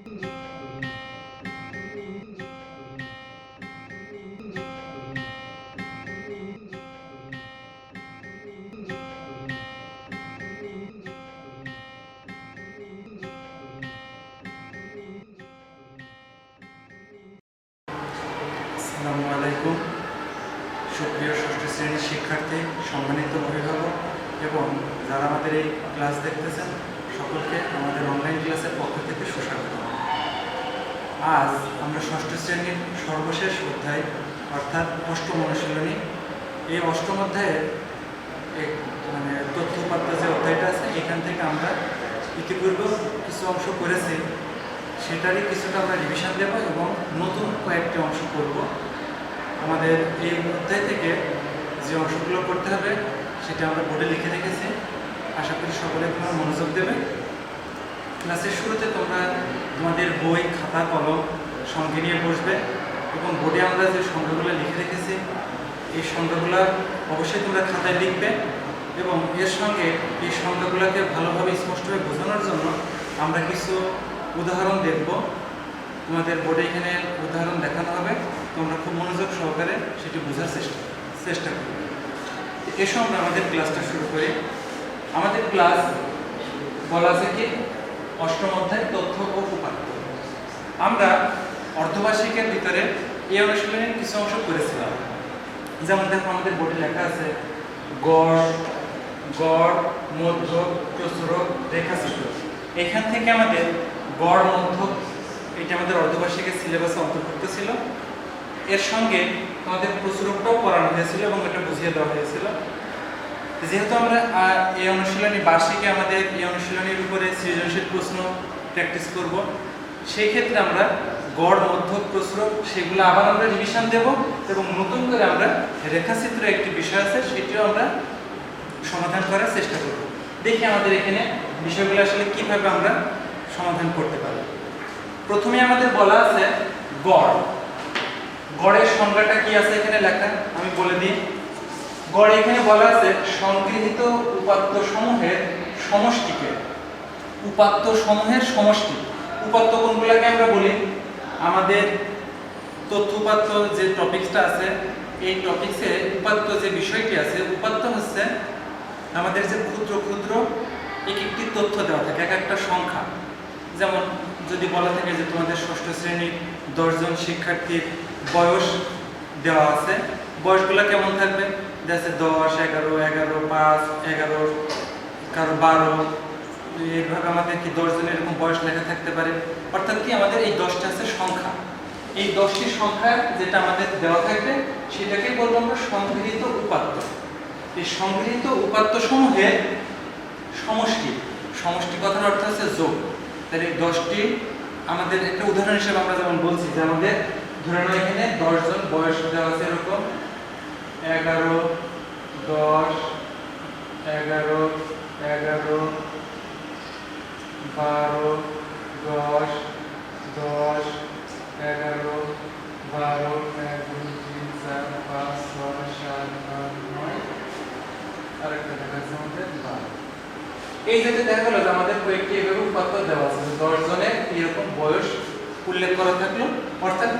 আসসালামু আলাইকুম। সুপ্রিয় ষষ্ঠ শ্রেণীর শিক্ষার্থী, সম্মানিত অভিভাবক এবং যারা আমাদের এই ক্লাস দেখতেছেন, সকলকে আমাদের অনলাইন ক্লাসের পক্ষ থেকে সুস্বাগত। আজ আমরা ষষ্ঠ শ্রেণীর সর্বশেষ অধ্যায় অর্থাৎ অষ্টম অনুশীলনী, এই অষ্টম অধ্যায়ের তথ্য উপাত্ত যে অধ্যায়টা আছে, এখান থেকে আমরা ইতিপূর্বে কিছু অংশ করেছি, সেটারই কিছুটা আমরা রিভিশন দেব এবং নতুন কয়েকটি অংশ করব। আমাদের এই অধ্যায় থেকে যে অংশগুলো করতে হবে সেটা আমরা বোর্ডে লিখে রেখেছি। আশা করি সকলে তোমরা মনোযোগ দেবে। ক্লাসের শুরুতে তোমরা তোমাদের বই, খাতা, কলম সঙ্গে নিয়ে বসবে এবং বোর্ডে আমরা যে সংখ্যাগুলো লিখে রেখেছি এই সংখ্যাগুলো অবশ্যই তোমরা খাতায় লিখবে এবং এর সঙ্গে এই সংখ্যাগুলোকে ভালোভাবে স্পষ্টভাবে বোঝানোর জন্য আমরা কিছু উদাহরণ দেখব। তোমাদের বোর্ডে এখানে উদাহরণ দেখানো হবে, তোমরা খুব মনোযোগ সহকারে সেটি বোঝার চেষ্টা করবে। এসব আমরা আমাদের ক্লাসটা শুরু করি। আমাদের ক্লাস বলা আছে কি অষ্টম অধ্যায় তথ্য ও উপাত্ত। আমরা অর্ধবার্ষিকের ভিতরে এই অনুশীলনের কিছু অংশ করেছিলাম। যেমন দেখো আমাদের বোর্ডে লেখা আছে গড়, মধ্যক, প্রসূরক, রেখাচিত্র। এখান থেকে আমাদের গড়, মধ্যক এটা আমাদের অর্ধবার্ষিকের সিলেবাসে অন্তর্ভুক্ত ছিল। এর সঙ্গে আমাদের প্রসূরকটাও পড়ানো হয়েছিল এবং এটা বুঝিয়ে দেওয়া হয়েছিল। যেহেতু আমরা এই অনুশীলনী বার্ষিকে আমাদের এই অনুশীলনীর উপরে সৃজনশীল প্রশ্ন প্র্যাকটিস করব, সেই ক্ষেত্রে আমরা গড়, মধ্যক, প্রসূরক সেগুলো আবার আমরা রিভিশন দেব এবং নতুন করে আমরা রেখাচিত্র একটি বিষয় আছে সেটিও আমরা সমাধান করার চেষ্টা করব। দেখি আমাদের এখানে বিষয়গুলো আসলে কিভাবে আমরা সমাধান করতে পারি। প্রথমে আমাদের বলা আছে গড়। গড়ের সংজ্ঞাটা কি আছে এখানে লেখা, আমি বলে দিই। গড় এখানে বলা আছে সংগৃহীত উপাত্ত সমূহের সমষ্টিকে। উপাত্ত সমূহের সমষ্টি। উপাত্ত কোনগুলোকে আমরা বলি? আমাদের তথ্য উপাত্ত যে টপিকসটা আছে, এই টপিকসে উপাত্ত যে বিষয়টি আছে, উপাত্ত হচ্ছে আমাদের যে ক্ষুদ্র ক্ষুদ্র এক একটি তথ্য দেওয়া থাকে, এক একটা সংখ্যা। যেমন যদি বলা থাকে যে তোমাদের ষষ্ঠ শ্রেণীর 10 জন শিক্ষার্থীর বয়স দেওয়া আছে, বয়সগুলো কেমন থাকবে? দেখা 10, 11, 5, 11, কারো 12, এইভাবে আমাদের কি 10 জনের এরকম বয়স লেখা থাকতে পারে। অর্থাৎ কি আমাদের এই 10টা আছে সংখ্যা। এই 10টি সংখ্যা যেটা আমাদের দেওয়া থাকবে সেটাকে বলবো আমরা সংগৃহীত উপাত্ত। এই সংগৃহীত উপাত্ত সমূহের সমষ্টি। সমষ্টি কথার অর্থ হচ্ছে যোগ। তাহলে 10টি আমাদের একটা উদাহরণ হিসেবে আমরা যেমন বলছি যে আমাদের ধরে নাও এখানে 10 জন বয়স দেওয়া আছে এরকম 11, 10, 11, 12, 10, 10, 11, 12, 1, 2, 3, 4, 5, 6, 7, 8, 9, আরেকটা দেখা যাচ্ছে আমাদের 12। এই যেটা দেখা গেল যে আমাদের কয়েকটি এভাবে উপাত্ত দেওয়া আছে, 10 জনের এরকম বয়স উল্লেখ করা থাকলো, অর্থাৎ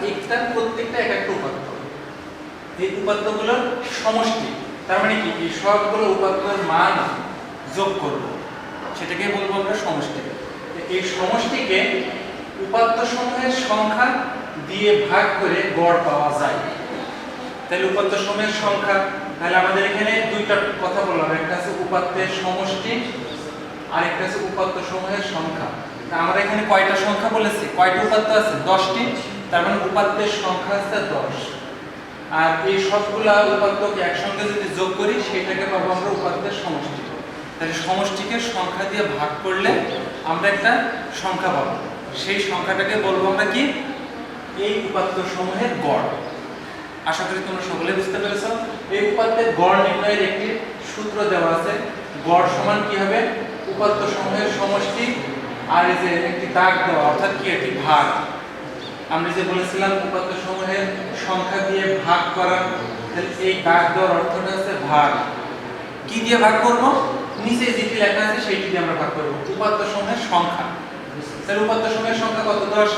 প্রত্যেকটা এক একটা উপাত্ত। এই উপাত্তগুলোর সমষ্টি, তার মানে কি এই সবগুলো উপাত্তের মান যোগ করব, সেটাকে বলবো আমরা সমষ্টি। এই সমষ্টিকে উপাত্ত সমূহের সংখ্যা দিয়ে ভাগ করে গড় পাওয়া যায়। তাহলে উপাত্ত সমূহের সংখ্যা, তাহলে আমাদের এখানে দুইটা কথা বললাম, একটা আছে উপাত্তের সমষ্টি আর একটা আছে উপাত্ত সমূহের সংখ্যা। আমরা এখানে কয়টা সংখ্যা বলেছি, কয়টা উপাত্ত আছে? 10টি। তার মানে উপাত্তের সংখ্যা আছে 10। আর এই সবগুলা উপাত্তকে একসঙ্গে যদি যোগ করি সেটাকে পাবো আমরা উপাত্তের সমষ্টি। তাহলে সমষ্টিকে সংখ্যা দিয়ে ভাগ করলে আমরা একটা সংখ্যা পাবো, সেই সংখ্যাটাকে বলবো আমরা কি? এই উপাত্ত সমূহের গড়। আশা করি তোমরা সকলে বুঝতে পেরেছো। এই উপাত্তের গড় নির্ণয়ের একটি সূত্র দেওয়া আছে। গড় সমান কি হবে? উপাত্ত সমূহের সমষ্টি আর এই যে একটি দাগ দেওয়া, অর্থাৎ কি একটি ভাগ। আমরা যে বলেছিলাম উপাত্ত সমূহের সংখ্যা দিয়ে ভাগ করা, তাহলে এই দাগ দেওয়ার অর্থটা হচ্ছে ভাগ। কি দিয়ে ভাগ করব? নিচে যেটি লেখা আছে সেইটি দিয়ে আমরা ভাগ করব, উপাত্ত সমূহের সংখ্যা। তাহলে উপাত্ত সময়ের সংখ্যা কত? 10।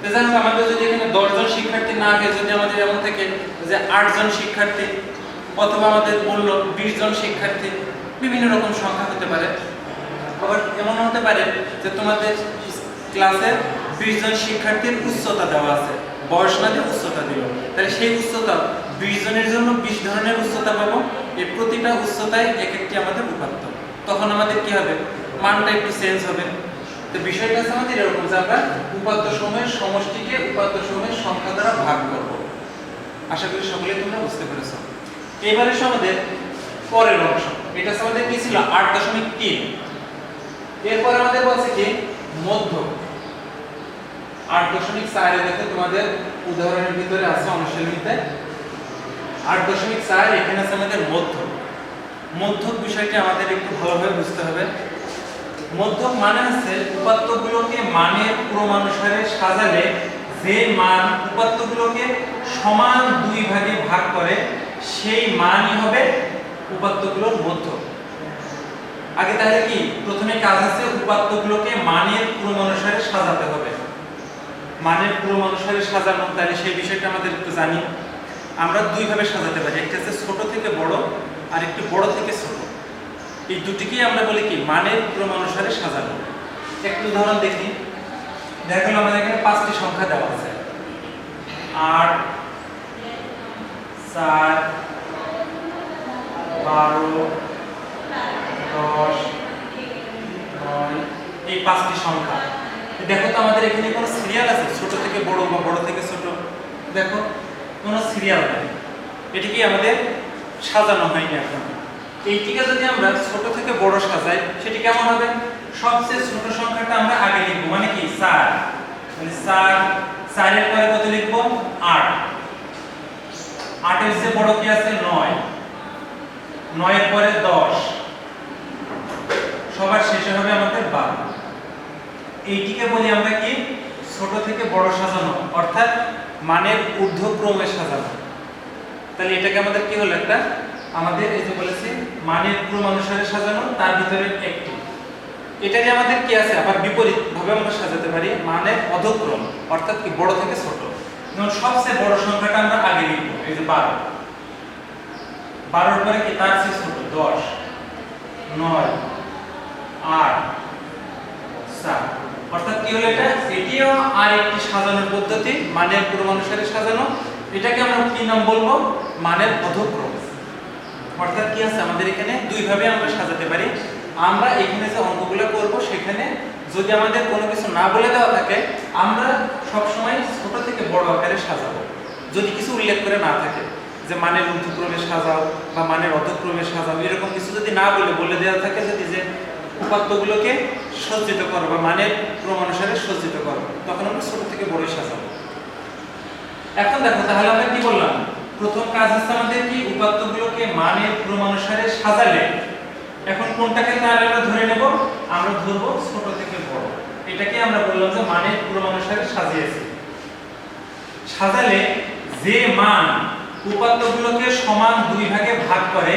তো জানো আমাদের যদি এখানে 10 জন শিক্ষার্থী না হয়, যদি আমাদের এমন থাকে যে 8 জন শিক্ষার্থী, অথবা আমাদের বললো 20 জন শিক্ষার্থী, বিভিন্ন রকম সংখ্যা হতে পারে। আবার এমন হতে পারে যে তোমাদের ক্লাসে 20 জন শিক্ষার্থীর উচ্চতা দেওয়া আছে, বয়স না দিয়ে উচ্চতা দিল, তাহলে সেই উচ্চতা 20 জনের জন্য 20 ধরনের উচ্চতা পাবো। এই প্রতিটা উচ্চতায় এক একটি আমাদের উপাত্ত। তখন আমাদের কি হবে? মানটা একটু চেঞ্জ হবে। তো বিষয়টা আছে আমাদের এরকম যে আমরা উপাত্ত সময়ের সমষ্টিকে উপাত্ত সময়ের সংখ্যা দ্বারা ভাগ করব। আশা করি সকলেই তোমরা বুঝতে পেরেছো। এবারে আমাদের পরের অংশ, এটা আমাদের কি ছিল? 8.3। এরপর আমাদের বলছে কি মধ্য। 8.4 এ দেখো তোমাদের উদাহরণের ভিতরে আছে অনুশীলনীতে 8.4 এখানে আছে আমাদের মধ্য। মধ্যক বিষয়টি আমাদের একটু ভালোভাবে বুঝতে হবে। মধ্যক মানে হচ্ছে উপাত্তগুলোকে মানের ক্রমানুসারে সাজালে যে মান উপাত্তগুলোকে সমান দুই ভাগে ভাগ করে সেই মানই হবে উপাত্তগুলোর মধ্যক। আগে তাহলে কি প্রথমে কাজ আছে উপাত্তগুলোকে মানের ক্রমানুসারে সাজাতে হবে। মানের ক্রমানুসারে সাজানো, তাহলে সেই বিষয়টা আমাদের একটু জানি। আমরা দুই ভাবে সাজাতে পারি, একটা হচ্ছে ছোট থেকে বড় আর একটু বড় থেকে ছোট। এই দুটিকেই আমরা বলি কি মানের ক্রমানুসারে সাজানো। একটু উদাহরণ দেখি। দেখো আমাদের এখানে 5টি সংখ্যা দেওয়া আছে, 8, 4, 12, 10, 9, এই 5টি সংখ্যা। দেখো তো আমাদের এখানে কোনো সিরিয়াল আছে ছোট থেকে বড় বা বড় থেকে ছোট? দেখো কোনো সিরিয়াল নেই, এটি কি আমাদের সাজানো হয়নি এখন। এইটিকে যদি আমরা ছোট থেকে বড় সাজাই সেটি কেমন হবে? সবচেয়ে ছোট সংখ্যাটা আমরা আগে লিখব, মানে কি 4, মানে 4 এর পরে কত লিখব? 8। 8 এর চেয়ে বড় কি আছে? 9। 9 এর পরে 10, সবার শেষে হবে আমাদের 12। এইটিকে বলি আমরা কি ছোট থেকে বড় সাজানো, অর্থাৎ মানের ঊর্ধ্বক্রমে সাজানো। তাহলে এটাকে আমাদের কি হলো? একটা আমাদের এই যে বলেছি মানের ক্রমানুসারে সাজানো, তার ভিতরে একটি। এটাকে আমাদের কি আছে আবার বিপরীত ভাবে আমরা সাজাতে পারি, মানের অধক্রম, অর্থাৎ কি বড় থেকে ছোট। যেমন সবচেয়ে বড় সংখ্যাটা আমরা আগে লিখব, এই যে 12। 12 এর পরে কি তার চেয়ে ছোট? 10, 9, 8, 7। অর্থাৎ কি হলো এটা? এটিও আর একটি সাজানোর পদ্ধতি, মানের ক্রমানুসারে সাজানো। এটাকে আমরা কি নাম বলবো? মানের অধক্রম। অর্থাৎ কি আছে আমাদের এখানে দুই ভাবে আমরা সাজাতে পারি। আমরা এখানে যে অঙ্কগুলো করব সেখানে যদি আমাদের কোনো কিছু না বলে দেওয়া থাকে, আমরা সব সময় ছোট থেকে বড় আকারে সাজাবো। যদি কিছু উল্লেখ করে না থাকে যে মানের ঊর্ধ্বক্রমে সাজাও বা মানের অধক্রমে সাজাও, এরকম কিছু যদি না বলে দেওয়া থাকে, যদি যে উপাত্তগুলোকে সজ্জিত করো বা মানের ক্রমানুসারে সজ্জিত করো, তখন আমরা ছোট থেকে বড়ই সাজাবো। এখন দেখো তাহলে আমরা কি বললাম? প্রথম কাজ হচ্ছে আমাদের কি উপাত্তগুলোকে মানের ক্রমানুসারে সাজালে। এখন কোনটাকে তাহলে আমরা ধরে নেব? আমরা ধরব ছোট থেকে বড়। এটাকে আমরা বললাম যে মানের ক্রমানুসারে সাজিয়েছি। সাজালে যে মান উপাত্তগুলোকে সমান দুই ভাগে ভাগ করে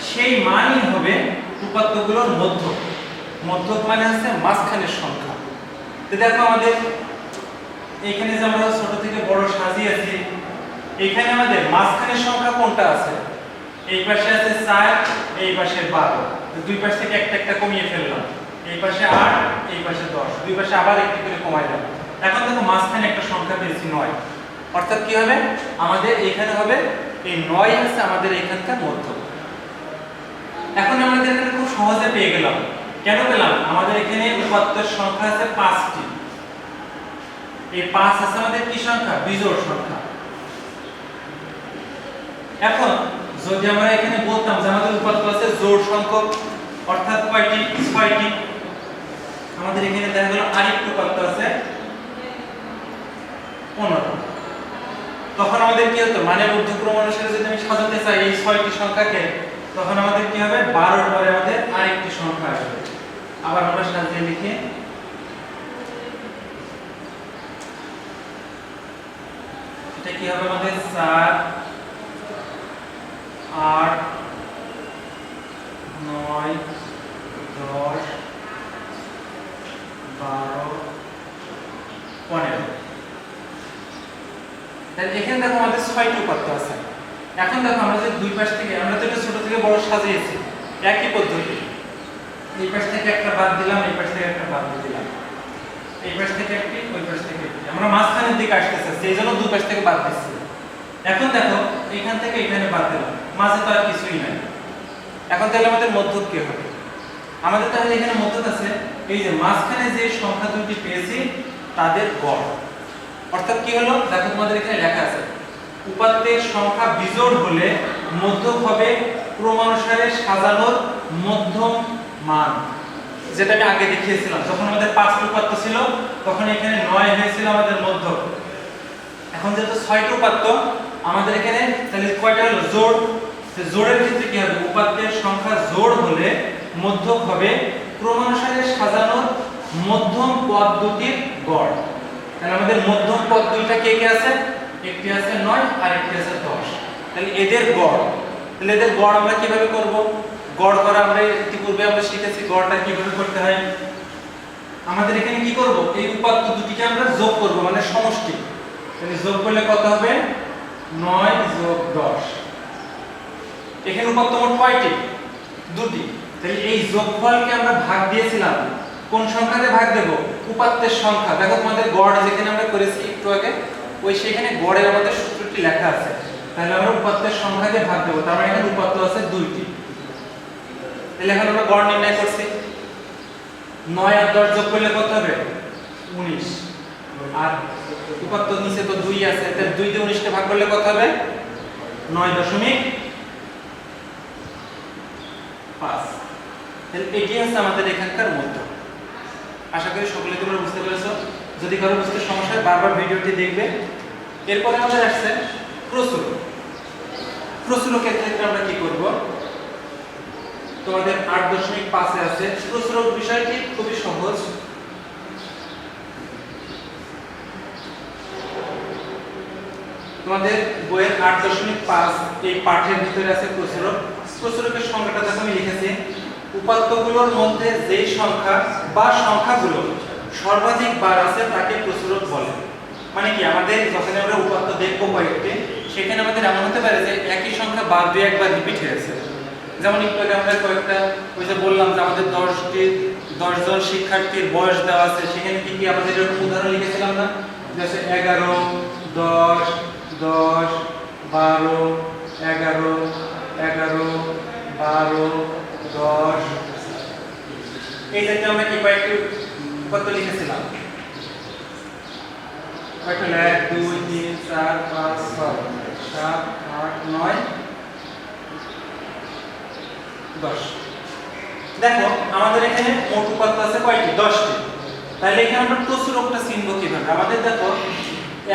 সেই মানই হবে উপাত্তগুলোর মধ্যক। মধ্যক মানে হচ্ছে মাঝখানের সংখ্যা। তো দেখো আমাদের এখানে যে আমরা ছোট থেকে বড় সাজিয়েছি, এখানে আমাদের মাঝখানের সংখ্যা কোনটা আছে? এই পাশে আছে 4, এই পাশে 12। দুই পাশ থেকে একটা একটা কমিয়ে ফেললাম। এই পাশে 8, এই পাশে 10। দুই পাশে আবার একটু করে কমাইলাম। এখন দেখো মাঝখানে একটা সংখ্যা পেয়েছি 9। অর্থাৎ কি হবে? আমাদের এখানে হবে এই 9 হচ্ছে আমাদের এখানকার মধ্যক। এখন আমাদের এখানে খুব সহজে পেয়ে গেলাম। কেন পেলাম? আমাদের এখানে উপাত্তের সংখ্যা আছে 5টি। এই 5 আছে আমাদের কি সংখ্যা? বিজোড় সংখ্যা। এখন যদি আমরা এখানে বলতাম যে আমাদের উপাত্ত আছে জোড় সংখ্যক, অর্থাৎ কয়টি? 6টি। আমাদের এখানে দেখা গেল আরেকটি উপাত্ত আছে 15। তখন আমাদের কি হতো? মানের ঊর্ধ্বক্রম অনুসারে যদি আমি সাজাতে চাই এই 6টি সংখ্যাকে, তখন আমাদের কি হবে? 12 এর পরে আমাদের আরেকটি সংখ্যা আসবে। আবার আমরা সাজিয়ে লিখি। এটা কি হবে আমাদের? 4, 8, 9, 10, 12, তাহলে এখানে দেখো আমাদের 6টি উপাত্ত আছে। এখন দেখো আমরা যে দুই পাশ থেকে, আমরা তো এটা ছোট থেকে বড় সাজিয়েছি একই পদ্ধতি। এই পাশ থেকে একটা বাদ দিলাম, এই পাশ থেকে একটা বাদ দিলাম, এই পাশ থেকে একটি, ওই পাশ থেকে একটি। আমরা মাঝখানের দিকে আসতে চাচ্ছি, এই জন্য দুই পাশ থেকে বাদ দিচ্ছি। এখন দেখো এখান থেকে এখানে বাদ দিলাম, মাঝে তো আর কিছুই নাই। এখন তাহলে আমাদের মধ্যক কি হবে? আমাদের তাহলে এখানে মধ্যক আছে, এই যে মাঝখানে যে সংখ্যা দুটি পেয়েছি তাদের গড়। অর্থাৎ কি হলো, দেখো তোমাদের এখানে লেখা আছে উপাত্তের সংখ্যা বিজোড় হলে মধ্যক হবে ক্রমানুসারে সাজানোর মধ্যম মান। যেটা আমি আগে দেখিয়েছিলাম, যখন আমাদের 5টি উপাত্ত ছিল তখন এখানে 9 হয়েছিল আমাদের মধ্যক। এখন যেহেতু 6টি উপাত্ত আমাদের এখানে, তাহলে কয়টা হলো? জোড়। জোড়ের ক্ষেত্রে কি হবে? উপাত্তের সংখ্যা জোড় হলে মধ্যক হবে ক্রমানুসারে সাজানোর মধ্যম পদ দুটির গড়। তাহলে আমাদের মধ্যম পদ দুইটা কে কে আছে? একটি আছে 9 আর একটি আছে 10। তাহলে এদের গড়, তাহলে এদের গড় আমরা কিভাবে করব? গড় করা আমরা ইতিপূর্বে আমরা শিখেছি গড়টা কিভাবে করতে হয়। আমাদের এখানে কি করব? এই উপাত্ত দুটিকে আমরা যোগ করব, মানে সমষ্টি। তাহলে যোগ করলে কত হবে? 9 যোগ 10। এখানে উপাত্ত মোট কয়টি? দুটি। তাহলে এই যোগফলকে আমরা ভাগ দিয়েছিলাম, কোন সংখ্যাতে ভাগ দেব? উপাত্তের সংখ্যা। দেখো তোমাদের গড় যেখানে আমরা করেছি একটু আগে, ওই সেখানে গড়ের আমাদের সূত্রটি লেখা আছে। তাহলে আমরা উপাত্তের সংখ্যা দিয়ে ভাগ দেব। তার মানে এখানে উপাত্ত আছে 2টি। তাহলে এখন আমরা গড় নির্ণয় করছি। 9 আর 10 যোগ করলে কত হবে? 19। আর উপাত্ত নিচে তো 2 আছে, তাহলে 2 দিয়ে 19 কে ভাগ করলে কত হবে? 9.5। তাহলে এটি হচ্ছে আমাদের এখানকার মধ্যক। আশা করি সকলে তোমরা বুঝতে পেরেছো। যদি কারো বুঝতে সমস্যা হয় বারবার ভিডিওটি দেখবে। এরপরে আমাদের আসছে প্রচুর। প্রচুরকের ক্ষেত্রে আমরা কি করব? তোমাদের 8.5 এ আছে প্রচুরক। বিষয়টি খুবই সহজ। তোমাদের বইয়ের 8.5 এই পাঠের ভিতরে আছে প্রচুরক। প্রচুরকের সংখ্যাটা দেখো আমি লিখেছি, উপাত্তগুলোর মধ্যে যেই সংখ্যা বা সংখ্যাগুলো সর্বাধিক বার আছে তাকে প্রচুরক বলে। মানে কি, আমাদের যখন আমরা উপাত্ত দেখব কয়েকটি, সেখানে আমাদের এমন হতে পারে যে একই সংখ্যা বার দুই একবার রিপিট হয়েছে। যেমন একটু আগে আমরা কয়েকটা, ওই যে বললাম যে আমাদের 10 জন শিক্ষার্থীর বয়স দেওয়া আছে, সেখানে কি কি আমাদের এরকম উদাহরণ লিখেছিলাম না? যেমন 11, 10, 10, 12, 11, 11, 12, 10। এই ক্ষেত্রে আমরা কি কয়েকটি উপাত্ত লিখেছিলাম? কয়েকটা 1, 2, 3, 4, 5, 6, 7, 8, 9, 10। দেখো আমাদের এখানে মোট উপাত্ত আছে কয়টি? 10টি। তাহলে এখানে আমরা প্রচুরকটা চিনব কিভাবে? আমাদের দেখো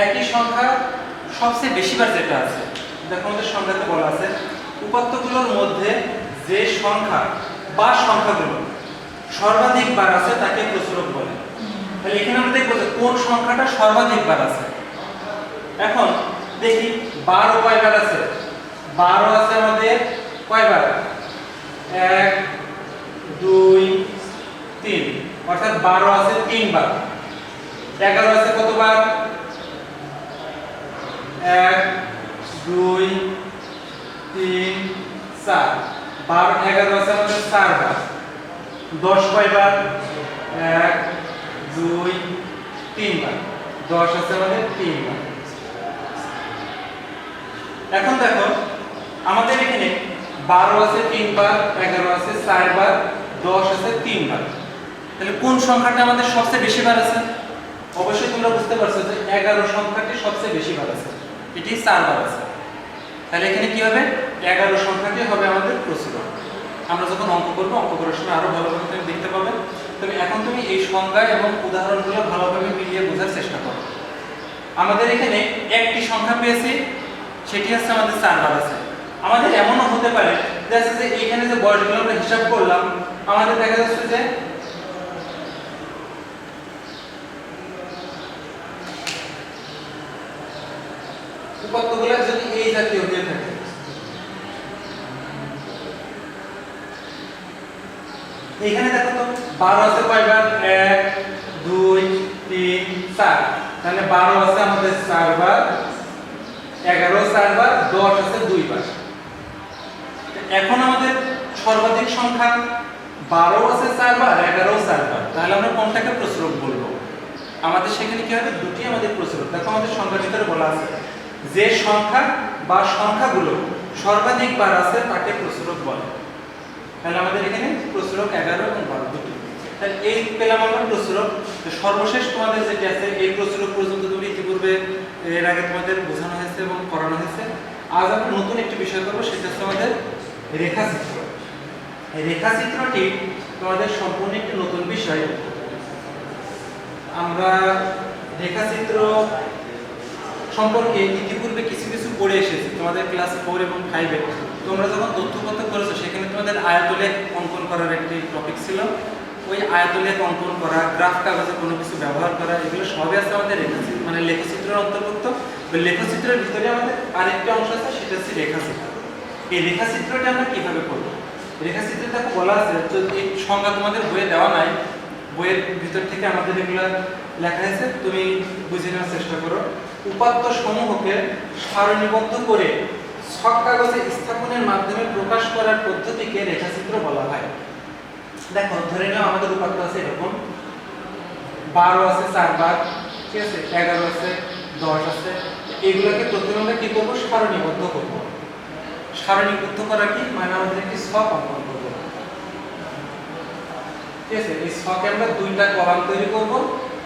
একই সংখ্যা সবচেয়ে বেশিবার যেটা আছে, দেখো আমাদের সংখ্যাতে বলা আছে উপাত্তগুলোর মধ্যে যে সংখ্যা বা সংখ্যাগুলো সর্বাধিক বার আছে তাকে প্রচুরক বলে। তাহলে এখানে আমরা দেখব যে কোন সংখ্যাটা সর্বাধিক বার আছে। এখন দেখি 12 কয়বার আছে? 12 আছে আমাদের কয়বার? 1, 2, 3, অর্থাৎ 12 আছে 3 বার। 11 আছে কতবার? 1, 2, 3, 4। 12, 11 আছে আমাদের 4 বার। 10 কয়বার? 1, 2, 3 বার। 10 আছে আমাদের 3 বার। এখন দেখো আমাদের এখানে 12 আছে 3 বার, 11 আছে 4 বার, 10 আছে 3 বার। তাহলে কোন সংখ্যাটা আমাদের সবচেয়ে বেশি বার আছে? অবশ্যই তোমরা বুঝতে পারছো যে 11 সংখ্যাটি সবচেয়ে বেশি বার আছে, এটি 4 বার আছে। তাহলে এখানে কি হবে? 11 সংখ্যাটি হবে আমাদের প্রচুরক। আমরা যখন অঙ্ক করব, অঙ্ক করার সময় আরো ভালোভাবে তুমি দেখতে পাবে। তবে এখন তুমি এই সংখ্যা এবং উদাহরণগুলো ভালোভাবে মিলিয়ে বোঝার চেষ্টা করো। আমাদের এখানে একটি সংখ্যা পেয়েছি, সেটি হচ্ছে আমাদের 4 বার আছে। আমাদের এমনও হতে পারে যে এখানে যে বয়সগুলো আমরা হিসাব করলাম, আমাদের দেখা যাচ্ছে যে উপাত্তগুলো যদি এই জাতীয় হয়ে থাকে, এখানে দেখো তো 12 আছে কয়বার? 1, 2, 3, 4। তাহলে 12 আছে আমাদের 4 বার, 11 4 বার, 10 আছে 2 বার। এখন আমাদের সর্বাধিক সংখ্যা 12 আছে 4 বার, 11 4 বার। তাহলে আমরা কোনটাকে প্রসরক বলবো? আমাদের সেখানে কি হবে? দুটি আমাদের প্রসরক। দেখো আমাদের সংখ্যার ভিতরে বলা আছে যে সংখ্যা বা সংখ্যাগুলো সর্বাধিক বার আছে তাকে প্রসরক বলে। তাহলে আমাদের এখানে প্রসরক 11 এবং 12 দুটি। তাহলে এই পেলাম আমরা প্রসরক। তো সর্বশেষ তোমাদের যেটা আছে এই প্রসরক পর্যন্ত তুমি ইতিপূর্বে এর আগে তোমাদের বোঝানো হয়েছে এবং করানো হয়েছে। আজ আমরা নতুন একটি বিষয় করব, সেটা হচ্ছে আমাদের রেখাচিত্র। এই রেখাচিত্রটি তোমাদের সম্পূর্ণ একটি নতুন বিষয়। আমরা রেখাচিত্র সম্পর্কে ইতিপূর্বে কিছু কিছু পড়ে এসেছি তোমাদের ক্লাস 4 এবং 5 এ। তোমরা যখন তথ্যপত্র করেছো সেখানে তোমাদের আয়তলেখ অঙ্কন করার একটি টপিক ছিল। ওই আয়তলেখ অঙ্কন করা, গ্রাফ কাগজে কোনো কিছু ব্যবহার করা, এগুলো সবই আছে আমাদের রেখাচিত্র মানে লেখচিত্রের অন্তর্ভুক্ত। ওই লেখচিত্রের ভিতরে আমাদের আরেকটি অংশ আছে, সেটা হচ্ছে রেখাচিত্র। এই রেখাচিত্রটা আমরা কিভাবে করব? রেখাচিত্রে দেখো বলা আছে, যদি সংজ্ঞা তোমাদের বইয়ে দেওয়া নাই, বইয়ের ভিতর থেকে আমাদের এগুলো লেখা আছে, তুমি বুঝে নেওয়ার চেষ্টা করো। উপাত্ত সমূহকে সারণীবদ্ধ করে ছক কাগজে স্থাপনের মাধ্যমে প্রকাশ করার পদ্ধতিকে রেখাচিত্র বলা হয়। দেখো ধরে নাও আমাদের উপাত্ত আছে এরকম, 12 আছে 4 বার, ঠিক আছে, 11 আছে, 10 আছে। এগুলোকে প্রথমে আমরা কি করব? সারণীবদ্ধ করব। সারণীবদ্ধ করা কি মানে আমাদের একটি ছক অঙ্কন করব, ঠিক আছে। এই ছকে আমরা দুইটা কলাম তৈরি করব।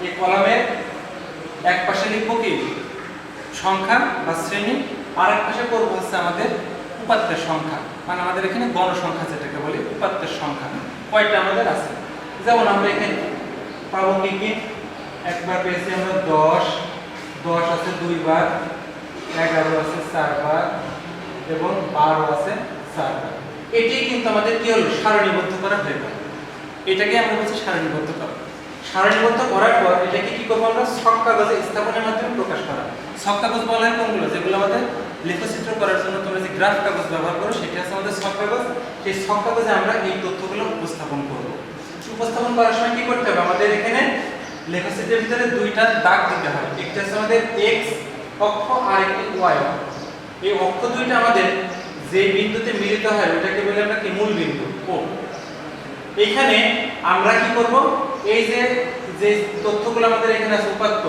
এই কলামের এক পাশে লিখব কি সংখ্যা বা শ্রেণী, আর এক পাশে করব হচ্ছে আমাদের উপাত্তের সংখ্যা, মানে আমাদের এখানে গণসংখ্যা যেটাকে বলি উপাত্তের সংখ্যা কয়টা আমাদের আছে। যেমন আমরা এখানে পাবো কি কি, একবার পেয়েছি আমরা 10, 10 আছে 2 বার, 11 আছে 4 বার এবং 12 আছে 4 বার। এটি কিন্তু আমাদের কি হলো? সারণীবদ্ধ করা হয়ে গেল। এটাকে আমরা বলছি সারণীবদ্ধ করা। সারণীবদ্ধ করার পর এটাকে কি করব? আমরা ছক কাগজে স্থাপনের মাধ্যমে প্রকাশ করা। ছক কাগজ বলা হয় কোনগুলো? যেগুলো আমাদের লেখচিত্র করার জন্য তোমরা যে গ্রাফ কাগজ ব্যবহার করো সেটা হচ্ছে আমাদের ছক কাগজ। সেই ছক কাগজে আমরা এই তথ্যগুলো উপস্থাপন করব। উপস্থাপন করার সময় কি করতে হবে? আমাদের এখানে লেখচিত্রের ভিতরে দুইটা দাগ দিতে হয়। একটা হচ্ছে আমাদের x অক্ষ আর একটি y অক্ষ। এই অক্ষ দুইটা আমাদের যে বিন্দুতে মিলিত হয় ওটাকে বলে আমরা কি মূল বিন্দু ও। এইখানে আমরা কি করব? এই যে যে তথ্যগুলো আমাদের এখানে আছে উপাত্ত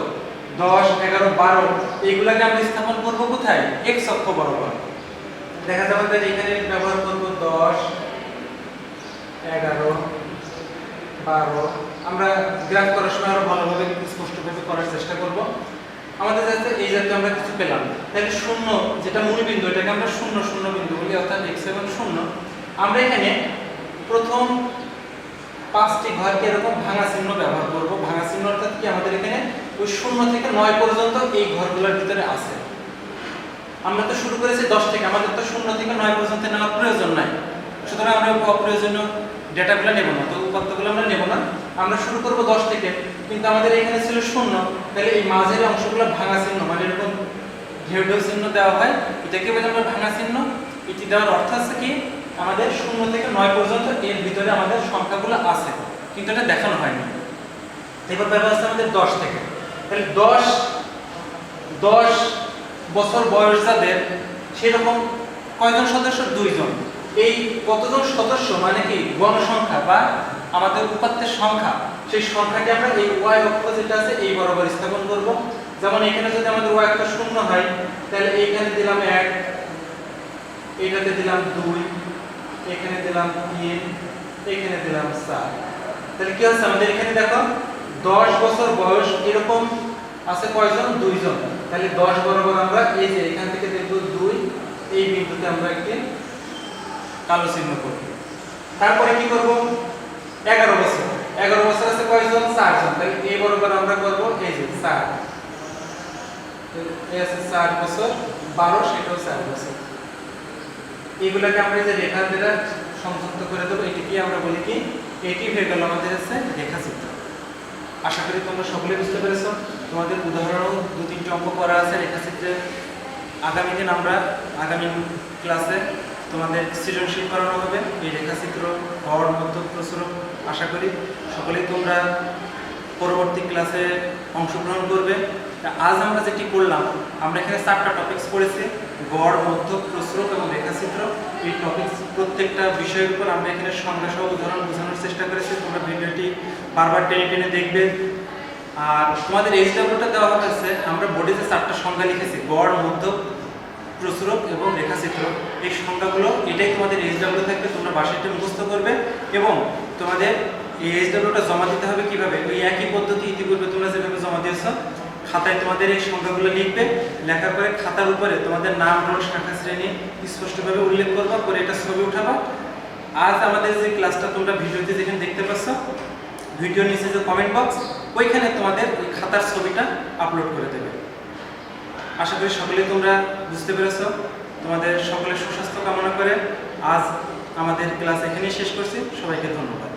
10, 11, 12 এইগুলাকে আমরা স্থাপন করব কোথায়? x অক্ষ বরাবর। দেখা যাবে যে এখানে ব্যবহার করব 10, 11, 12। আমরা গ্রাফ করার সময় আরো ভালোভাবে স্পষ্টভাবে করার চেষ্টা করব। আমাদের যাতে এই জাতীয় আমরা কিছু পেলাম। তাহলে শূন্য যেটা মূল বিন্দু এটাকে আমরা শূন্য শূন্য বিন্দু বলি, অর্থাৎ x এবং 0। আমরা এখানে প্রথম 5টি ঘরকে এরকম ভাঙা চিহ্ন ব্যবহার করব। ভাঙা চিহ্ন অর্থাৎ কি আমাদের এখানে ওই 0 থেকে 9 পর্যন্ত এই ঘরগুলোর ভিতরে আছে। আমরা তো শুরু করেছি 10 থেকে, আমাদের তো 0 থেকে 9 পর্যন্ত নেওয়ার প্রয়োজন নাই। সুতরাং আমরা অপ্রয়োজনীয় ডেটাগুলো নেব না, তো উপাত্তগুলো আমরা নেব না। আমরা শুরু করব 10 থেকে, কিন্তু আমাদের এখানে ছিল 0। তাহলে এই মাঝের অংশগুলো ভাঙা চিহ্ন মানে এরকম ঢেউ ঢেউ চিহ্ন দেওয়া হয়, এটাকে বলে আমরা ভাঙা চিহ্ন। এটি দেওয়ার অর্থ আছে কি আমাদের 0 থেকে 9 পর্যন্ত এর ভিতরে আমাদের সংখ্যাগুলো আছে, কিন্তু এটা দেখানো হয়নি। এবার ব্যাপার আছে আমাদের 10 থেকে। তাহলে 10 বছর বয়স যাদের, সেরকম কয়জন সদস্য? 2 জন। এই কতজন সদস্য মানে কি গণসংখ্যা বা আমাদের উপাত্তের সংখ্যা, সেই সংখ্যাকে আমরা এই y অক্ষ যেটা আছে এই বরাবর স্থাপন করব। যেমন এখানে যদি আমাদের y অক্ষ 0 হয় তাহলে এইখানে দিলাম 1, এইটাতে দিলাম 2, এখানে দিলাম 3, এখানে দিলাম 4। তাহলে কি হচ্ছে আমাদের এখানে দেখো 10 বছর বয়স এরকম আছে কয়জন? 2 জন। তাহলে 10 বরাবর আমরা এই যে এখান থেকে দেখব 2, এই বিন্দুতে আমরা একটি কালো চিহ্ন করব। তারপরে কি করব? 11 বছর। 11 বছর আছে কয়জন? 4 জন। তাহলে এই বরাবর আমরা করব এই যে 4। এই আছে 4 বছর, 12 সেটাও 4 বছর। এইগুলাকে আমরা যে রেখা দ্বারা সংযুক্ত করে দেব, এটি কি আমরা বলি কি এটি হয়ে গেল আমাদের আছে রেখাচিত্র। আশা করি তোমরা সকলে বুঝতে পেরেছো। তোমাদের উদাহরণ 2-3টি অঙ্ক করা আছে রেখাচিত্রে। আগামী দিন আমরা আগামী ক্লাসে তোমাদের সৃজনশীল করানো হবে এই রেখাচিত্র, হর, মধ্য, প্রসরক। আশা করি সকলেই তোমরা পরবর্তী ক্লাসে অংশগ্রহণ করবে। আজ আমরা যেটি করলাম, আমরা এখানে 4টা টপিকস পড়েছি, গড়, মধ্যক, প্রস্রক এবং রেখাচিত্র। এই টপিকস প্রত্যেকটা বিষয়ের উপর আমরা এখানে সংজ্ঞা সহ উদাহরণ বোঝানোর চেষ্টা করেছি। তোমরা ভিডিওটি বারবার টেনে টেনে দেখবে। আর তোমাদের এইচডব্লিউটা দেওয়া হয়েছে, আমরা বোর্ডে যে 4টা সংজ্ঞা লিখেছি, গড়, মধ্যক, প্রস্রক এবং রেখাচিত্র, এই সংজ্ঞাগুলো এটাই তোমাদের এইচডব্লিউ থাকবে। তোমরা বাসায় এটা মুখস্থ করবে এবং তোমাদের এই এইচডব্লিউটা জমা দিতে হবে কিভাবে, ওই একই পদ্ধতি ইতিপূর্বে তোমরা যেভাবে জমা দিয়েছো, খাতায় তোমাদের এই সংখ্যাগুলো লিখবে, লেখার পরে খাতার উপরে তোমাদের নাম, রোল, শাখা, শ্রেণী স্পষ্টভাবে উল্লেখ করবা, করে এটা ছবি উঠাবা। আজ আমাদের যে ক্লাসটা তোমরা ভিডিওতে যেখানে দেখতে পাচ্ছ, ভিডিওর নিচে যে কমেন্ট বক্স, ওইখানে তোমাদের ওই খাতার ছবিটা আপলোড করে দেবে। আশা করি সকলেই তোমরা বুঝতে পেরেছো। তোমাদের সকলের সুস্বাস্থ্য কামনা করে আজ আমাদের ক্লাস এখানেই শেষ করছি। সবাইকে ধন্যবাদ।